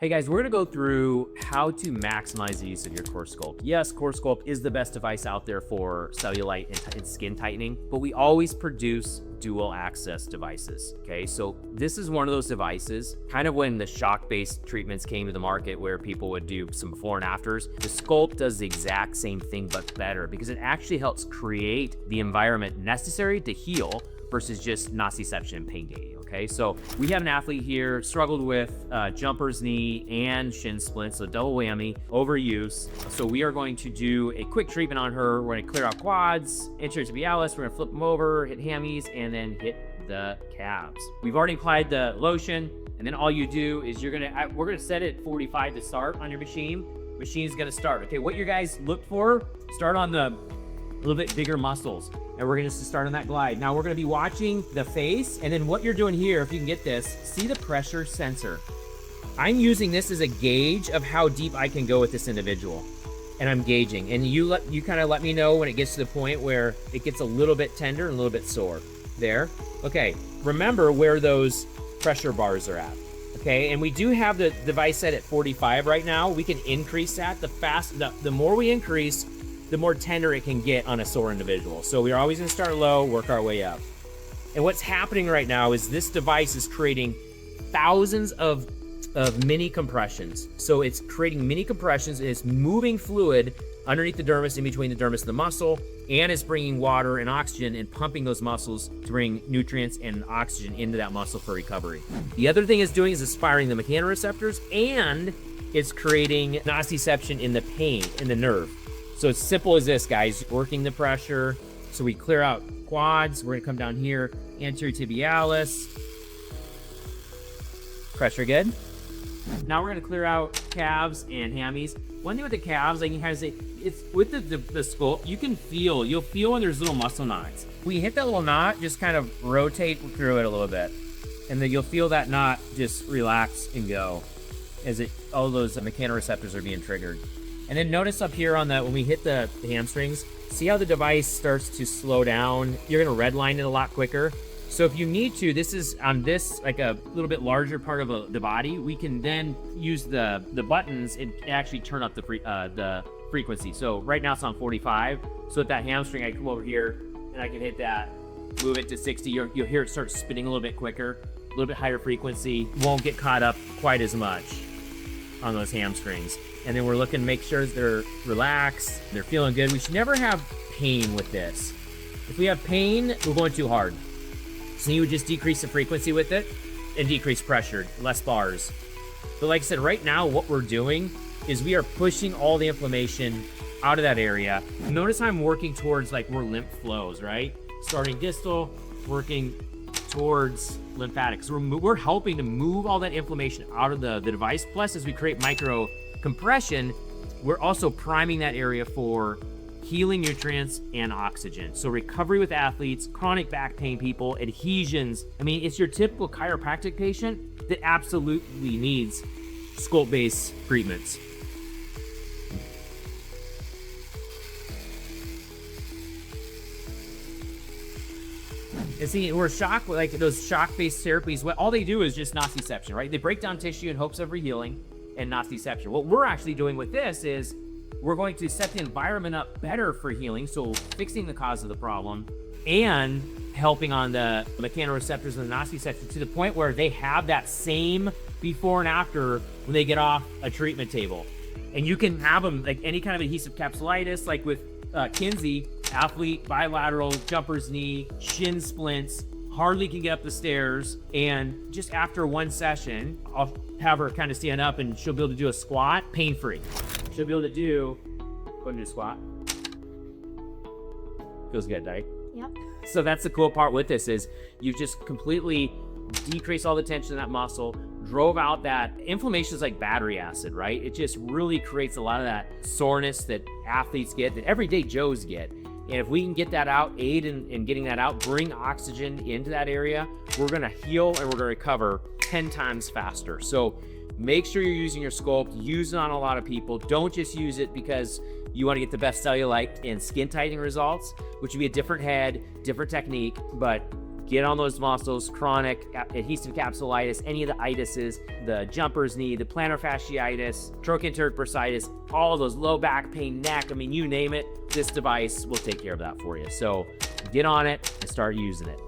Hey guys, we're gonna go through how to maximize the use of your Kore Sculpt. Yes, Kore Sculpt is the best device out there for cellulite and skin tightening, but we always produce dual access devices, okay? So this is one of those devices, kind of when the shock-based treatments came to the market where people would do some before and afters, the Sculpt does the exact same thing but better because it actually helps create the environment necessary to heal versus just nociception and pain gating, okay? So we have an athlete here, struggled with jumper's knee and shin splint, so double whammy, overuse. So we are going to do a quick treatment on her. We're gonna clear out quads, anterior tibialis, we're gonna flip them over, hit hammies, and then hit the calves. We've already applied the lotion, and then all you do is we're gonna set it 45 to start on your machine. Machine's gonna start, okay? What you guys look for, start on the little bit bigger muscles. And we're gonna start on that glide. Now we're gonna be watching the face, and then what you're doing here, if you can get this, see the pressure sensor. I'm using this as a gauge of how deep I can go with this individual. And I'm gauging. And you kind of let me know when it gets to the point where it gets a little bit tender and a little bit sore. There. Okay, remember where those pressure bars are at. Okay, and we do have the device set at 45 right now. We can increase that. The more we increase, the more tender it can get on a sore individual. So we're always gonna start low, work our way up. And what's happening right now is this device is creating thousands of mini compressions. So it's creating mini compressions, and it's moving fluid underneath the dermis, in between the dermis and the muscle, and it's bringing water and oxygen and pumping those muscles to bring nutrients and oxygen into that muscle for recovery. The other thing it's doing is aspiring the mechanoreceptors, and it's creating nociception in the pain, in the nerve. So it's simple as this, guys, working the pressure. So we clear out quads, we're gonna come down here, anterior tibialis. Pressure good. Now we're gonna clear out calves and hammies. One thing with the calves, like you kind of say, it's with the sculpt, you'll feel when there's little muscle knots. When you hit that little knot, just kind of rotate through it a little bit. And then you'll feel that knot just relax and go as all those mechanoreceptors are being triggered. And then notice up here when we hit the hamstrings, see how the device starts to slow down? You're gonna redline it a lot quicker. So if you need to, this is on this, like a little bit larger part of the body, we can then use the buttons and actually turn up the frequency. So right now it's on 45. So at that hamstring, I come over here and I can hit that, move it to 60. You'll hear it start spinning a little bit quicker, a little bit higher frequency. Won't get caught up quite as much on those hamstrings. And then we're looking to make sure they're relaxed, they're feeling good. We should never have pain with this. If we have pain, we're going too hard. So you would just decrease the frequency with it and decrease pressure, less bars. But like I said, right now what we're doing is we are pushing all the inflammation out of that area. Notice I'm working towards like where lymph flows, right? Starting distal, working towards lymphatic. So we're helping to move all that inflammation out of the device. Plus, as we create micro compression, we're also priming that area for healing nutrients and oxygen. So recovery with athletes, chronic back pain people, adhesions. I mean, it's your typical chiropractic patient that absolutely needs sculpt-based treatments. And see, we're shocked, like those shock-based therapies, all they do is just nociception, right? They break down tissue in hopes of healing and nociception. What we're actually doing with this is we're going to set the environment up better for healing, so fixing the cause of the problem and helping on the mechanoreceptors and the nociception to the point where they have that same before and after when they get off a treatment table. And you can have them like any kind of adhesive capsulitis, like with Kinsey, athlete, bilateral, jumper's knee, shin splints, hardly can get up the stairs, and just after one session, I'll have her kind of stand up and she'll be able to do a squat pain-free. She'll be able to go into a squat. Feels good, right? Yep. So that's the cool part with this is you've just completely decreased all the tension in that muscle, drove out that inflammation is like battery acid, right? It just really creates a lot of that soreness that athletes get, that everyday Joes get. And if we can get that out, aid in getting that out, bring oxygen into that area, we're gonna heal and we're gonna recover 10 times faster. So make sure you're using your Sculpt, use it on a lot of people. Don't just use it because you wanna get the best cellulite and skin tightening results, which would be a different head, different technique, but Get on those muscles, chronic adhesive capsulitis, any of the itises, the jumper's knee, the plantar fasciitis, trochanteric bursitis, all those low back pain, neck, I mean, you name it, this device will take care of that for you. So get on it and start using it.